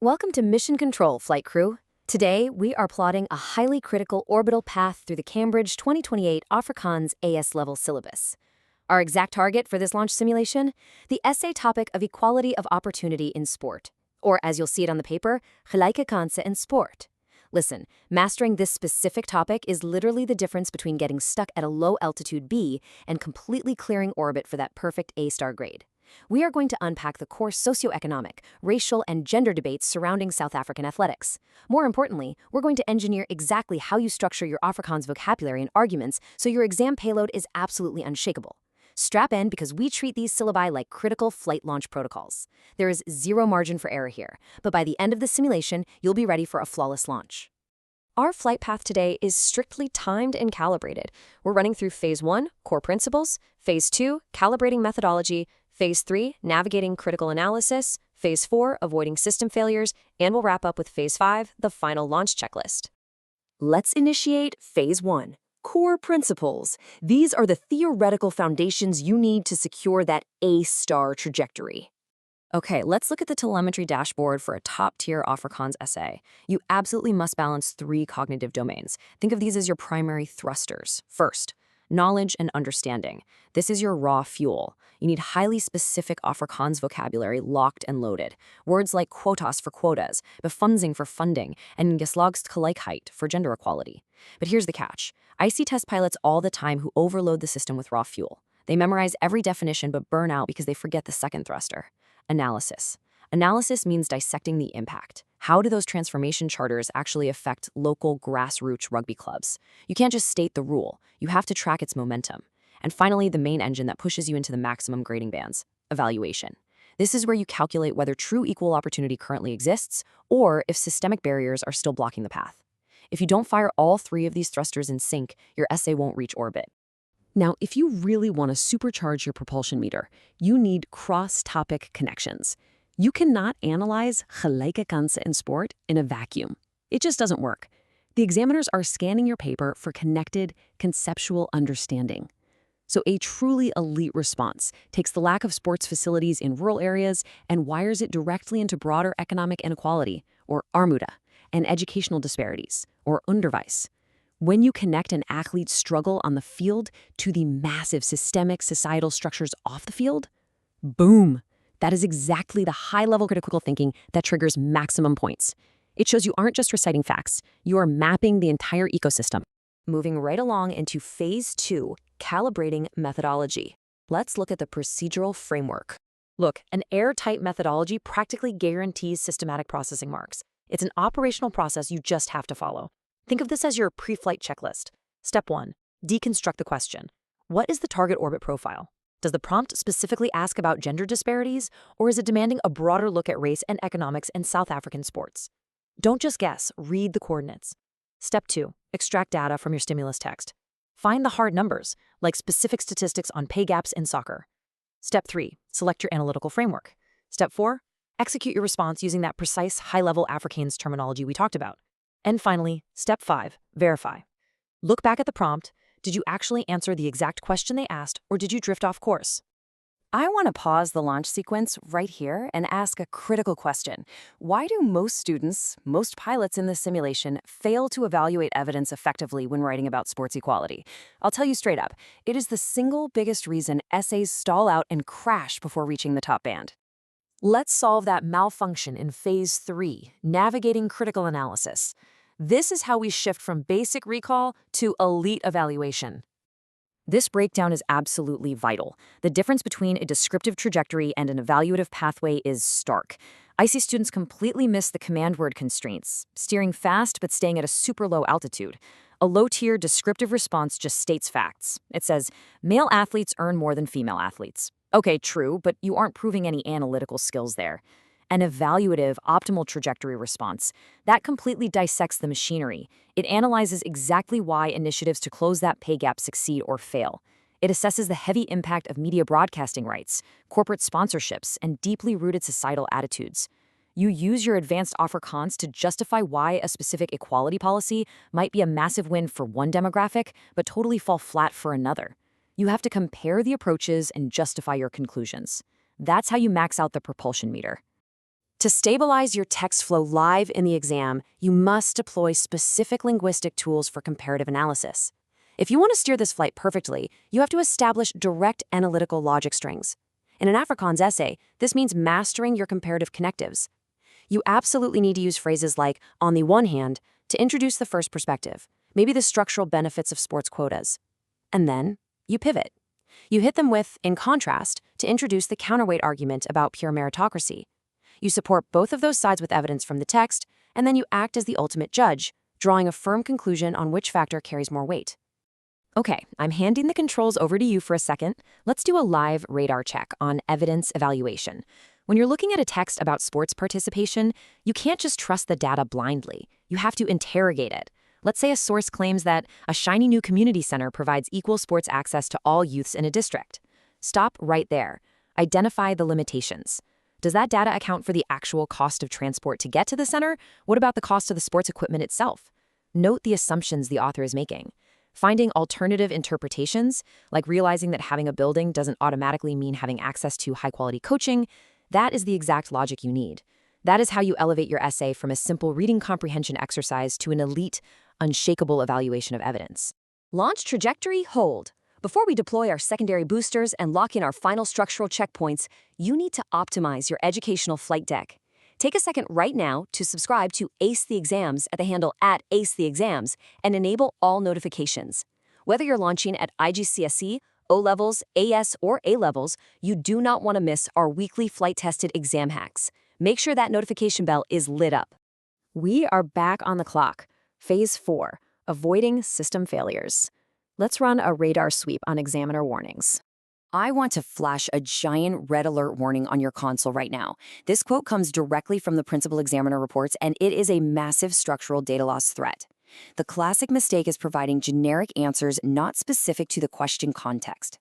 Welcome to Mission Control, flight crew. Today, we are plotting a highly critical orbital path through the Cambridge 2028 Afrikaans AS level syllabus. Our exact target for this launch simulation? The essay topic of equality of opportunity in sport, or as you'll see it on the paper, gelijke kansen in sport. Listen, mastering this specific topic is literally the difference between getting stuck at a low altitude B and completely clearing orbit for that perfect A-star grade. We are going to unpack the core socioeconomic, racial, and gender debates surrounding South African athletics. More importantly, we're going to engineer exactly how you structure your Afrikaans vocabulary and arguments so your exam payload is absolutely unshakable. Strap in because we treat these syllabi like critical flight launch protocols. There is zero margin for error here, but by the end of the simulation, you'll be ready for a flawless launch. Our flight path today is strictly timed and calibrated. We're running through Phase 1, core principles, Phase 2, calibrating methodology, Phase 3, navigating critical analysis, Phase 4, avoiding system failures, and we'll wrap up with Phase 5, the final launch checklist. Let's initiate Phase 1, core principles. These are the theoretical foundations you need to secure that A-star trajectory. Okay, let's look at the telemetry dashboard for a top-tier Afrikaans essay. You absolutely must balance 3 cognitive domains. Think of these as your primary thrusters. First, knowledge and understanding. This is your raw fuel. You need highly specific Afrikaans vocabulary locked and loaded. Words like quotas for quotas, befundzing for funding, and geslagsgelijkheid for gender equality. But here's the catch. I see test pilots all the time who overload the system with raw fuel. They memorize every definition but burn out because they forget the second thruster. Analysis. Analysis means dissecting the impact. How do those transformation charters actually affect local grassroots rugby clubs? You can't just state the rule. You have to track its momentum. And finally, the main engine that pushes you into the maximum grading bands, evaluation. This is where you calculate whether true equal opportunity currently exists or if systemic barriers are still blocking the path. If you don't fire all 3 of these thrusters in sync, your essay won't reach orbit. Now, if you really want to supercharge your propulsion meter, you need cross-topic connections. You cannot analyze gelijke kansen in sport in a vacuum. It just doesn't work. The examiners are scanning your paper for connected, conceptual understanding. So a truly elite response takes the lack of sports facilities in rural areas and wires it directly into broader economic inequality, or armoede, and educational disparities, or onderwijs. When you connect an athlete's struggle on the field to the massive systemic societal structures off the field, boom! That is exactly the high-level critical thinking that triggers maximum points. It shows you aren't just reciting facts, you are mapping the entire ecosystem. Moving right along into Phase 2, calibrating methodology. Let's look at the procedural framework. Look, an airtight methodology practically guarantees systematic processing marks. It's an operational process you just have to follow. Think of this as your pre-flight checklist. Step 1, deconstruct the question. What is the target orbit profile? Does the prompt specifically ask about gender disparities, or is it demanding a broader look at race and economics in South African sports? Don't just guess, read the coordinates. Step 2, extract data from your stimulus text. Find the hard numbers, like specific statistics on pay gaps in soccer. Step 3, select your analytical framework. Step 4, execute your response using that precise high-level Afrikaans terminology we talked about. And finally, Step 5, verify. Look back at the prompt. Did you actually answer the exact question they asked, or did you drift off course? I want to pause the launch sequence right here and ask a critical question. Why do most students, most pilots in this simulation, fail to evaluate evidence effectively when writing about sports equality? I'll tell you straight up, it is the single biggest reason essays stall out and crash before reaching the top band. Let's solve that malfunction in Phase 3, navigating critical analysis. This is how we shift from basic recall to elite evaluation. This breakdown is absolutely vital. The difference between a descriptive trajectory and an evaluative pathway is stark. I see students completely miss the command word constraints, steering fast but staying at a super low altitude. A low-tier descriptive response just states facts. It says, male athletes earn more than female athletes. Okay, true, but you aren't proving any analytical skills there. An evaluative, optimal trajectory response, that completely dissects the machinery. It analyzes exactly why initiatives to close that pay gap succeed or fail. It assesses the heavy impact of media broadcasting rights, corporate sponsorships, and deeply rooted societal attitudes. You use your advanced Afrikaans to justify why a specific equality policy might be a massive win for one demographic, but totally fall flat for another. You have to compare the approaches and justify your conclusions. That's how you max out the propulsion meter. To stabilize your text flow live in the exam, you must deploy specific linguistic tools for comparative analysis. If you want to steer this flight perfectly, you have to establish direct analytical logic strings. In an Afrikaans essay, this means mastering your comparative connectives. You absolutely need to use phrases like, on the one hand, to introduce the first perspective, maybe the structural benefits of sports quotas. And then, you pivot. You hit them with, in contrast, to introduce the counterweight argument about pure meritocracy. You support both of those sides with evidence from the text, and then you act as the ultimate judge, drawing a firm conclusion on which factor carries more weight. Okay, I'm handing the controls over to you for a second. Let's do a live radar check on evidence evaluation. When you're looking at a text about sports participation, you can't just trust the data blindly. You have to interrogate it. Let's say a source claims that a shiny new community center provides equal sports access to all youths in a district. Stop right there. Identify the limitations. Does that data account for the actual cost of transport to get to the center? What about the cost of the sports equipment itself? Note the assumptions the author is making. Finding alternative interpretations, like realizing that having a building doesn't automatically mean having access to high-quality coaching, that is the exact logic you need. That is how you elevate your essay from a simple reading comprehension exercise to an elite, unshakable evaluation of evidence. Launch trajectory, hold. Before we deploy our secondary boosters and lock in our final structural checkpoints, you need to optimize your educational flight deck. Take a second right now to subscribe to Ace the Exams at the handle @AceTheExams and enable all notifications. Whether you're launching at IGCSE, O-Levels, AS, or A-Levels, you do not want to miss our weekly flight-tested exam hacks. Make sure that notification bell is lit up. We are back on the clock. Phase 4, avoiding system failures. Let's run a radar sweep on examiner warnings. I want to flash a giant red alert warning on your console right now. This quote comes directly from the principal examiner reports, and it is a massive structural data loss threat. The classic mistake is providing generic answers not specific to the question context.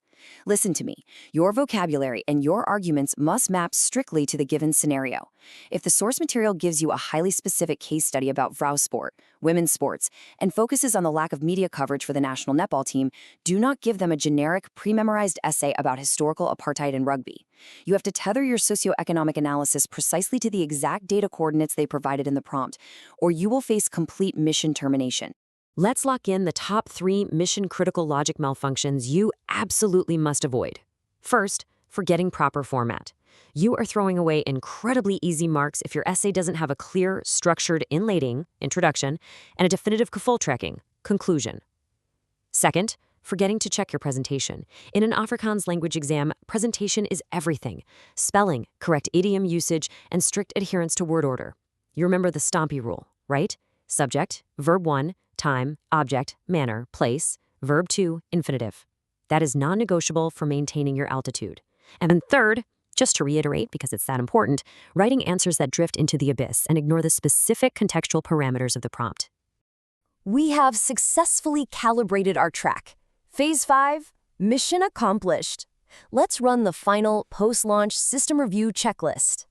Listen to me. Your vocabulary and your arguments must map strictly to the given scenario. If the source material gives you a highly specific case study about vrouwsport, women's sports, and focuses on the lack of media coverage for the national netball team, do not give them a generic, pre-memorized essay about historical apartheid in rugby. You have to tether your socioeconomic analysis precisely to the exact data coordinates they provided in the prompt, or you will face complete mission termination. Let's lock in the top 3 mission-critical logic malfunctions you absolutely must avoid. First, forgetting proper format. You are throwing away incredibly easy marks if your essay doesn't have a clear, structured inlading, introduction, and a definitive gevolgtrekking, conclusion. Second, forgetting to check your presentation. In an Afrikaans language exam, presentation is everything. Spelling, correct idiom usage, and strict adherence to word order. You remember the Stompy rule, right? Subject, verb 1, time, object, manner, place, verb 2, infinitive. That is non-negotiable for maintaining your altitude. And then third, just to reiterate because it's that important, writing answers that drift into the abyss and ignore the specific contextual parameters of the prompt. We have successfully calibrated our track. Phase 5, mission accomplished. Let's run the final post-launch system review checklist.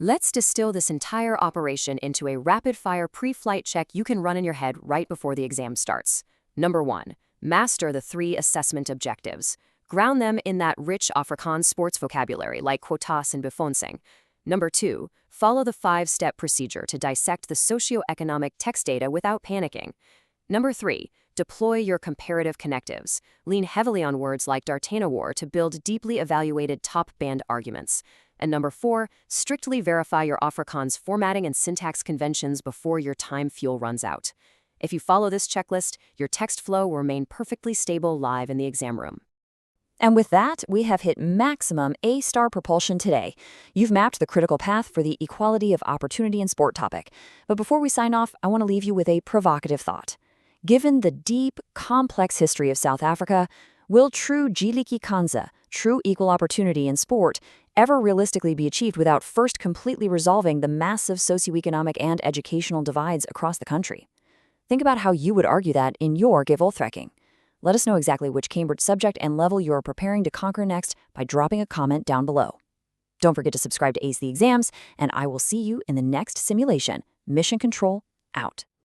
Let's distill this entire operation into a rapid-fire pre-flight check you can run in your head right before the exam starts. Number 1, master the 3 assessment objectives. Ground them in that rich Afrikaans sports vocabulary like quotas and befondsing. Number 2, follow the 5-step procedure to dissect the socioeconomic text data without panicking. Number 3, deploy your comparative connectives. Lean heavily on words like d'Artanawar to build deeply evaluated top-band arguments. And number 4, strictly verify your Afrikaans formatting and syntax conventions before your time fuel runs out. If you follow this checklist, your text flow will remain perfectly stable live in the exam room. And with that, we have hit maximum A-star propulsion today. You've mapped the critical path for the equality of opportunity in sport topic. But before we sign off, I want to leave you with a provocative thought. Given the deep, complex history of South Africa, will true Giliki Kanza, true equal opportunity in sport, ever realistically be achieved without first completely resolving the massive socioeconomic and educational divides across the country? Think about how you would argue that in your gevolgtrekking. Let us know exactly which Cambridge subject and level you are preparing to conquer next by dropping a comment down below. Don't forget to subscribe to Ace the Exams, and I will see you in the next simulation. Mission Control, out.